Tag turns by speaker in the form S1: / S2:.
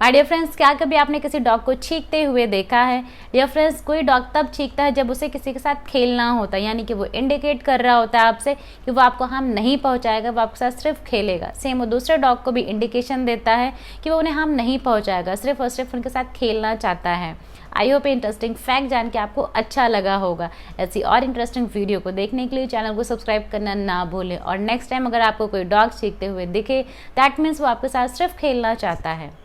S1: My dear friends, क्या कभी आपने किसी डॉग को छींकते हुए देखा है? डियर फ्रेंड्स, कोई डॉग तब छींकता है जब उसे किसी के साथ खेलना होता है, यानी कि वो इंडिकेट कर रहा होता है आपसे कि वो आपको हार्म नहीं पहुंचाएगा, वो आपके साथ सिर्फ खेलेगा। सेम वो दूसरे डॉग को भी इंडिकेशन देता है कि वो उन्हें हार्म नहीं पहुंचाएगा, सिर्फ और सिर्फ उनके साथ खेलना चाहता है। आई होप इंटरेस्टिंग फैक्ट जान के आपको अच्छा लगा होगा। ऐसी और इंटरेस्टिंग वीडियो को देखने के लिए चैनल को सब्सक्राइब करना ना भूलें। और नेक्स्ट टाइम अगर आपको कोई डॉग छींकते हुए दिखे, दैट मीन्स वो आपके साथ सिर्फ खेलना चाहता है।